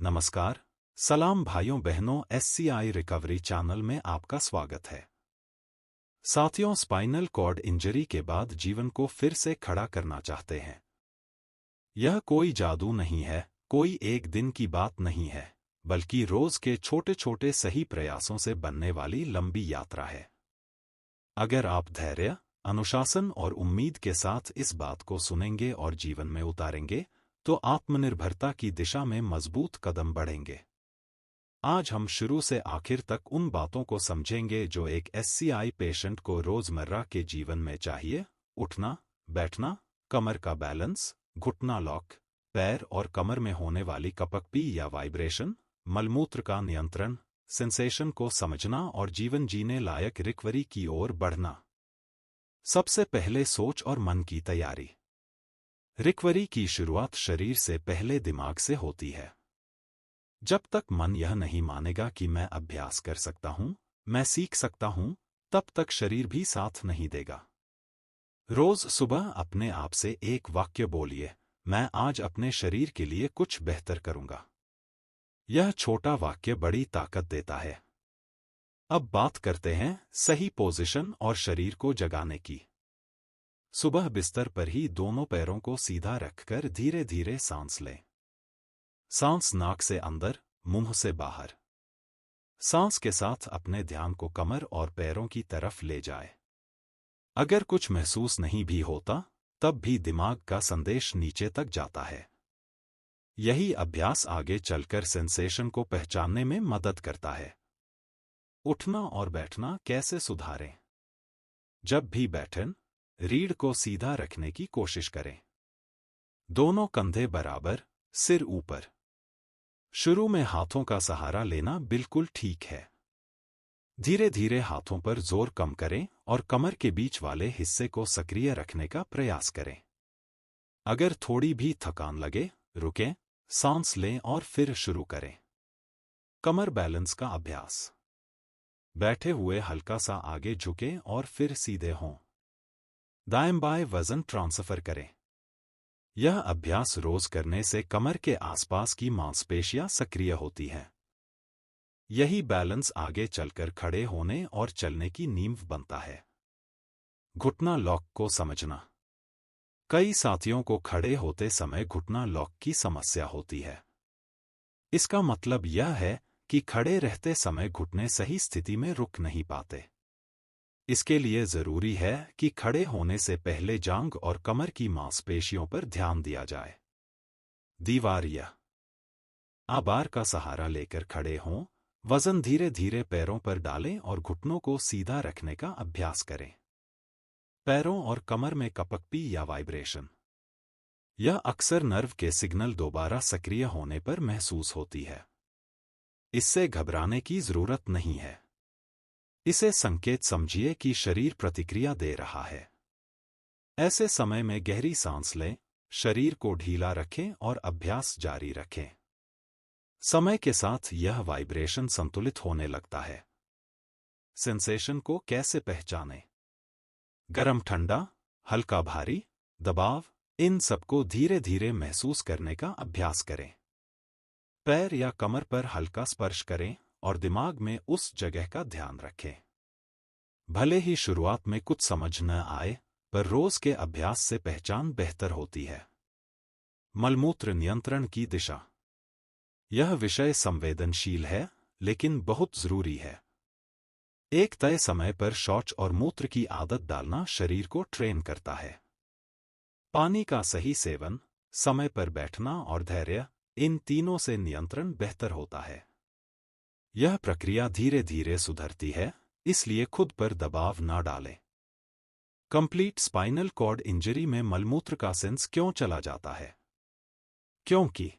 नमस्कार, सलाम भाइयों बहनों, एससीआई रिकवरी चैनल में आपका स्वागत है। साथियों, स्पाइनल कॉर्ड इंजरी के बाद जीवन को फिर से खड़ा करना चाहते हैं। यह कोई जादू नहीं है, कोई एक दिन की बात नहीं है, बल्कि रोज के छोटे छोटे सही प्रयासों से बनने वाली लंबी यात्रा है। अगर आप धैर्य, अनुशासन और उम्मीद के साथ इस बात को सुनेंगे और जीवन में उतारेंगे, तो आत्मनिर्भरता की दिशा में मजबूत कदम बढ़ेंगे। आज हम शुरू से आखिर तक उन बातों को समझेंगे जो एक एससीआई पेशेंट को रोजमर्रा के जीवन में चाहिए: उठना, बैठना, कमर का बैलेंस, घुटना लॉक, पैर और कमर में होने वाली कपकपी या वाइब्रेशन, मलमूत्र का नियंत्रण, सेंसेशन को समझना और जीवन जीने लायक रिकवरी की ओर बढ़ना। सबसे पहले सोच और मन की तैयारी। रिकवरी की शुरुआत शरीर से पहले दिमाग से होती है। जब तक मन यह नहीं मानेगा कि मैं अभ्यास कर सकता हूं, मैं सीख सकता हूं, तब तक शरीर भी साथ नहीं देगा। रोज सुबह अपने आप से एक वाक्य बोलिए: मैं आज अपने शरीर के लिए कुछ बेहतर करूंगा। यह छोटा वाक्य बड़ी ताकत देता है। अब बात करते हैं सही पोजीशन और शरीर को जगाने की। सुबह बिस्तर पर ही दोनों पैरों को सीधा रखकर धीरे धीरे सांस लें। सांस नाक से अंदर, मुंह से बाहर। सांस के साथ अपने ध्यान को कमर और पैरों की तरफ ले जाए। अगर कुछ महसूस नहीं भी होता, तब भी दिमाग का संदेश नीचे तक जाता है। यही अभ्यास आगे चलकर सेंसेशन को पहचानने में मदद करता है। उठना और बैठना कैसे सुधारें? जब भी बैठें, रीढ़ को सीधा रखने की कोशिश करें। दोनों कंधे बराबर, सिर ऊपर। शुरू में हाथों का सहारा लेना बिल्कुल ठीक है। धीरे धीरे हाथों पर जोर कम करें और कमर के बीच वाले हिस्से को सक्रिय रखने का प्रयास करें। अगर थोड़ी भी थकान लगे, रुकें, सांस लें और फिर शुरू करें। कमर बैलेंस का अभ्यास। बैठे हुए हल्का सा आगे झुकें और फिर सीधे हों। दाएं बाएं वजन ट्रांसफर करें। यह अभ्यास रोज करने से कमर के आसपास की मांसपेशियां सक्रिय होती हैं। यही बैलेंस आगे चलकर खड़े होने और चलने की नींव बनता है। घुटना लॉक को समझना। कई साथियों को खड़े होते समय घुटना लॉक की समस्या होती है। इसका मतलब यह है कि खड़े रहते समय घुटने सही स्थिति में रुक नहीं पाते। इसके लिए जरूरी है कि खड़े होने से पहले जांघ और कमर की मांसपेशियों पर ध्यान दिया जाए। दीवार या आबार का सहारा लेकर खड़े हों, वजन धीरे धीरे पैरों पर डालें और घुटनों को सीधा रखने का अभ्यास करें। पैरों और कमर में कपकपी या वाइब्रेशन। यह अक्सर नर्व के सिग्नल दोबारा सक्रिय होने पर महसूस होती है। इससे घबराने की जरूरत नहीं है। इसे संकेत समझिए कि शरीर प्रतिक्रिया दे रहा है। ऐसे समय में गहरी सांस लें, शरीर को ढीला रखें और अभ्यास जारी रखें। समय के साथ यह वाइब्रेशन संतुलित होने लगता है। सेंसेशन को कैसे पहचानें? गरम ठंडा, हल्का भारी, दबाव, इन सबको धीरे धीरे महसूस करने का अभ्यास करें। पैर या कमर पर हल्का स्पर्श करें और दिमाग में उस जगह का ध्यान रखें। भले ही शुरुआत में कुछ समझ न आए, पर रोज के अभ्यास से पहचान बेहतर होती है। मलमूत्र नियंत्रण की दिशा। यह विषय संवेदनशील है, लेकिन बहुत जरूरी है। एक तय समय पर शौच और मूत्र की आदत डालना शरीर को ट्रेन करता है। पानी का सही सेवन, समय पर बैठना और धैर्य, इन तीनों से नियंत्रण बेहतर होता है। यह प्रक्रिया धीरे धीरे सुधरती है, इसलिए खुद पर दबाव ना डालें। कंप्लीट स्पाइनल कॉर्ड इंजरी में मलमूत्र का सेंस क्यों चला जाता है? क्योंकि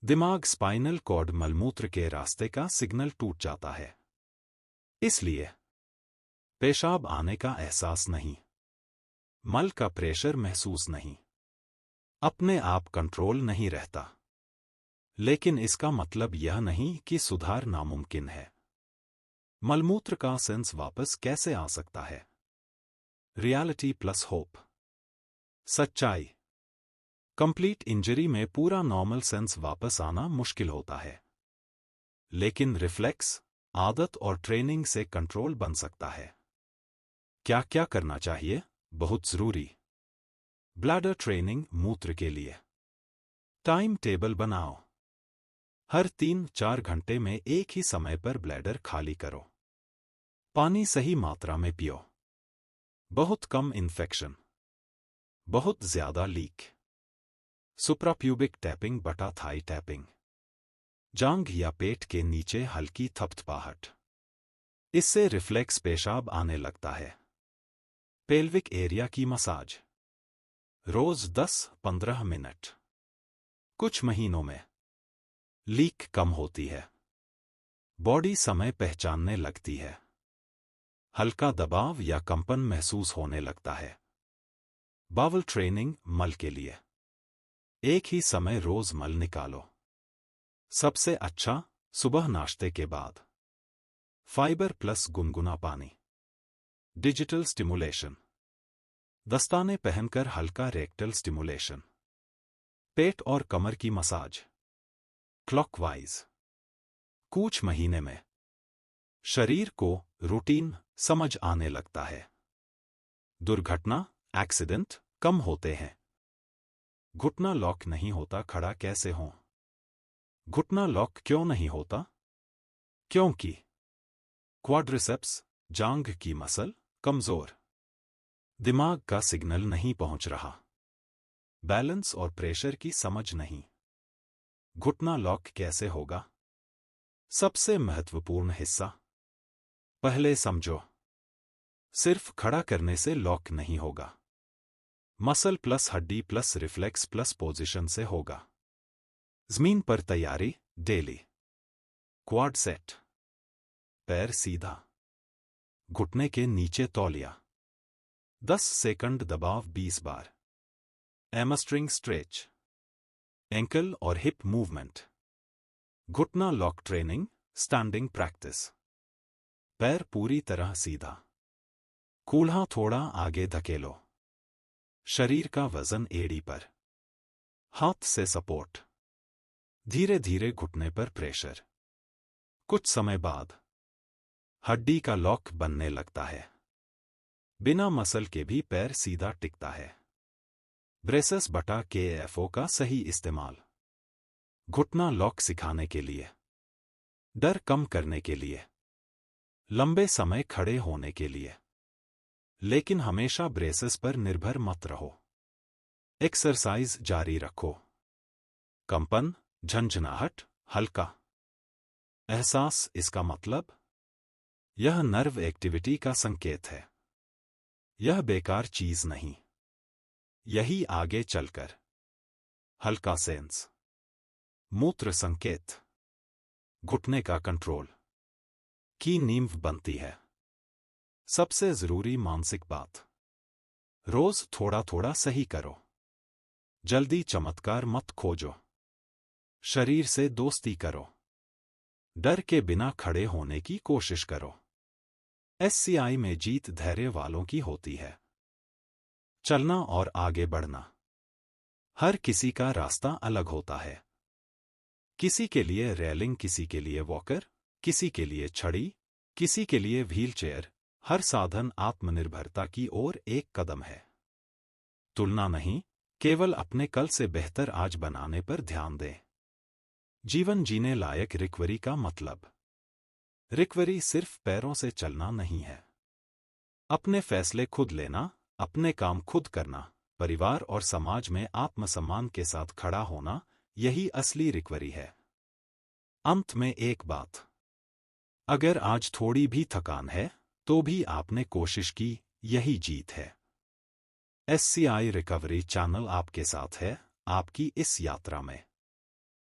दिमाग स्पाइनल कॉर्ड मलमूत्र के रास्ते का सिग्नल टूट जाता है। इसलिए पेशाब आने का एहसास नहीं, मल का प्रेशर महसूस नहीं, अपने आप कंट्रोल नहीं रहता। लेकिन इसका मतलब यह नहीं कि सुधार नामुमकिन है। मलमूत्र का सेंस वापस कैसे आ सकता है? Reality plus hope. सच्चाई। कंप्लीट इंजरी में पूरा नॉर्मल सेंस वापस आना मुश्किल होता है, लेकिन रिफ्लेक्स, आदत और ट्रेनिंग से कंट्रोल बन सकता है। क्या क्या करना चाहिए? बहुत जरूरी। ब्लैडर ट्रेनिंग मूत्र के लिए टाइम टेबल बनाओ। हर 3-4 घंटे में एक ही समय पर ब्लैडर खाली करो। पानी सही मात्रा में पियो। बहुत कम इन्फेक्शन, बहुत ज्यादा लीक। सुप्राप्यूबिक टैपिंग बटा थाई टैपिंग, जांघ या पेट के नीचे हल्की थपथपाहट, इससे रिफ्लेक्स पेशाब आने लगता है। पेल्विक एरिया की मसाज रोज 10-15 मिनट। कुछ महीनों में लीक कम होती है, बॉडी समय पहचानने लगती है, हल्का दबाव या कंपन महसूस होने लगता है। बावल ट्रेनिंग मल के लिए एक ही समय रोज मल निकालो। सबसे अच्छा सुबह नाश्ते के बाद। फाइबर प्लस गुनगुना पानी। डिजिटल स्टिमुलेशन, दस्ताने पहनकर हल्का रेक्टल स्टिमुलेशन। पेट और कमर की मसाज क्लॉकवाइज। कुछ महीने में शरीर को रूटीन समझ आने लगता है, दुर्घटना एक्सीडेंट कम होते हैं। घुटना लॉक नहीं होता, खड़ा कैसे हों? घुटना लॉक क्यों नहीं होता? क्योंकि क्वाड्रिसेप्स, जांघ की मसल कमजोर, दिमाग का सिग्नल नहीं पहुंच रहा, बैलेंस और प्रेशर की समझ नहीं। घुटना लॉक कैसे होगा? सबसे महत्वपूर्ण हिस्सा पहले समझो। सिर्फ खड़ा करने से लॉक नहीं होगा, मसल प्लस हड्डी प्लस रिफ्लेक्स प्लस पोजीशन से होगा। जमीन पर तैयारी डेली। क्वाड सेट, पैर सीधा, घुटने के नीचे तौलिया, 10 सेकंड दबाव 20 बार। एमस्ट्रिंग स्ट्रेच, एंकल और हिप मूवमेंट। घुटना लॉक ट्रेनिंग स्टैंडिंग प्रैक्टिस। पैर पूरी तरह सीधा, कूल्हा थोड़ा आगे धकेलो, शरीर का वजन एड़ी पर, हाथ से सपोर्ट, धीरे धीरे घुटने पर प्रेशर। कुछ समय बाद हड्डी का लॉक बनने लगता है, बिना मसल के भी पैर सीधा टिकता है। ब्रेसेस बटा KFO का सही इस्तेमाल। घुटना लॉक सिखाने के लिए, डर कम करने के लिए, लंबे समय खड़े होने के लिए। लेकिन हमेशा ब्रेसेस पर निर्भर मत रहो। एक्सरसाइज जारी रखो। कंपन, झंझनाहट, हल्का एहसास, इसका मतलब यह नर्व एक्टिविटी का संकेत है। यह बेकार चीज नहीं। यही आगे चलकर हल्का सेंस, मूत्र संकेत, घुटने का कंट्रोल की नींव बनती है। सबसे जरूरी मानसिक बात, रोज थोड़ा थोड़ा सही करो। जल्दी चमत्कार मत खोजो। शरीर से दोस्ती करो। डर के बिना खड़े होने की कोशिश करो। SCI में जीत धैर्य वालों की होती है। चलना और आगे बढ़ना, हर किसी का रास्ता अलग होता है। किसी के लिए रेलिंग, किसी के लिए वॉकर, किसी के लिए छड़ी, किसी के लिए व्हीलचेयर। हर साधन आत्मनिर्भरता की ओर एक कदम है। तुलना नहीं, केवल अपने कल से बेहतर आज बनाने पर ध्यान दें। जीवन जीने लायक रिकवरी का मतलब, रिकवरी सिर्फ पैरों से चलना नहीं है। अपने फैसले खुद लेना, अपने काम खुद करना, परिवार और समाज में आत्मसम्मान के साथ खड़ा होना, यही असली रिकवरी है। अंत में एक बात, अगर आज थोड़ी भी थकान है तो भी आपने कोशिश की, यही जीत है। SCI रिकवरी चैनल आपके साथ है, आपकी इस यात्रा में।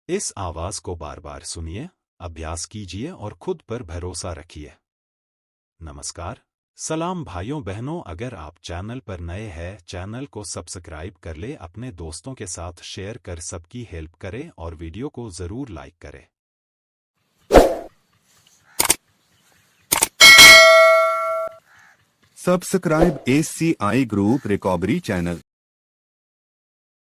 इस आवाज को बार बार सुनिए, अभ्यास कीजिए और खुद पर भरोसा रखिए। नमस्कार, सलाम भाइयों बहनों। अगर आप चैनल पर नए हैं, चैनल को सब्सक्राइब कर ले, अपने दोस्तों के साथ शेयर कर सबकी हेल्प करें और वीडियो को जरूर लाइक करें। Subscribe SCI Group Recovery Channel.